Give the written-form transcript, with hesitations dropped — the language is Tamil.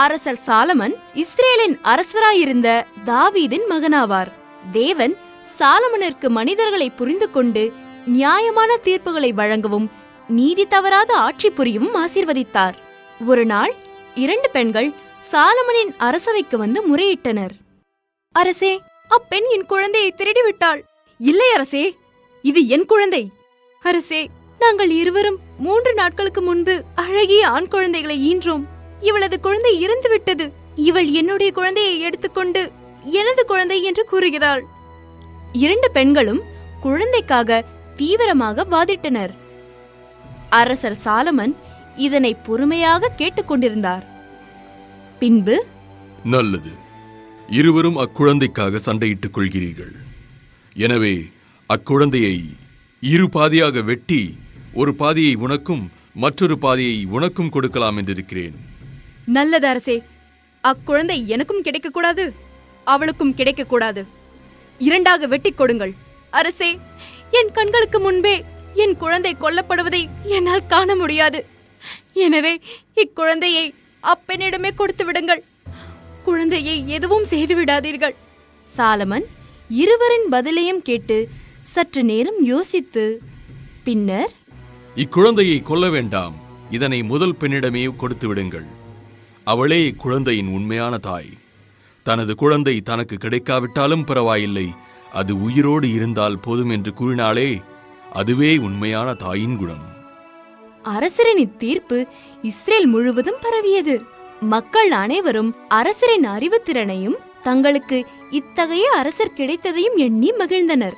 அரசர் சாலமன் இஸ்ரேலின் அரசராயிருந்த தாவீதின் மகனாவார். தேவன் சாலமனிற்கு மனிதர்களை புரிந்து கொண்டு நியாயமான தீர்ப்புகளை வழங்கவும் நீதி தவறாத ஆட்சி புரியவும் ஆசீர்வதித்தார். ஒரு நாள் 2 பெண்கள் சாலமனின் அரசவைக்கு வந்து முறையிட்டனர். அரசே, அப்பெண் என் குழந்தையை திருடிவிட்டாள். இல்லை அரசே, இது என் குழந்தை. அரசே, நாங்கள் இருவரும் 3 நாட்களுக்கு முன்பு அழகிய ஆண் குழந்தைகளை ஈன்றோம். இவளது குழந்தை இறந்துவிட்டது. இவள் என்னுடைய குழந்தையை எடுத்துக்கொண்டு எனது குழந்தை என்று கூறுகிறாள். 2 பெண்களும் குழந்தைக்காக தீவிரமாக வாதிட்டனர். அரசர் சாலமன் இதனை பொறுமையாக கேட்டுக்கொண்டிருந்தார். பின்பு, நல்லது, இருவரும் அக்குழந்தைக்காக சண்டையிட்டுக் கொள்கிறீர்கள். எனவே அக்குழந்தையை 2 பாதியாக வெட்டி ஒரு பாதியை உனக்கும் மற்றொரு பாதியை உனக்கும் கொடுக்கலாம் என்றிருக்கிறேன். நல்லது அரசே. அக்குழந்தை எனக்கும் கிடைக்கக்கூடாது, அவளுக்கும் கிடைக்கக்கூடாது. 2ஆக வெட்டிக் கொடுங்கள். அரசே, என் கண்களுக்கு முன்பே என் குழந்தை கொல்லப்படுவதை என்னால் காண முடியாது. எனவே இக்குழந்தையை அப்பெண்ணிடமே கொடுத்து விடுங்கள். குழந்தையை எதுவும் செய்து விடாதீர்கள். சாலமன் இருவரின் பதிலையும் கேட்டு சற்று நேரம் யோசித்து பின்னர், இக்குழந்தையை கொல்ல வேண்டாம், இதனை முதல் பெண்ணிடமே கொடுத்து விடுங்கள். அவளே இக்குழந்தையின் உண்மையான தாய். தனது குழந்தை தனக்கு கிடைக்காவிட்டாலும் பரவாயில்லை, அது உயிரோடு இருந்தால் போதும் என்று கூறினாலே, அதுவே உண்மையான தாயின் குணம். அரசரின் இத்தீர்ப்பு இஸ்ரேல் முழுவதும் பரவியது. மக்கள் அனைவரும் அரசரின் அறிவுத்திறனையும் தங்களுக்கு இத்தகைய அரசர் கிடைத்ததையும் எண்ணி மகிழ்ந்தனர்.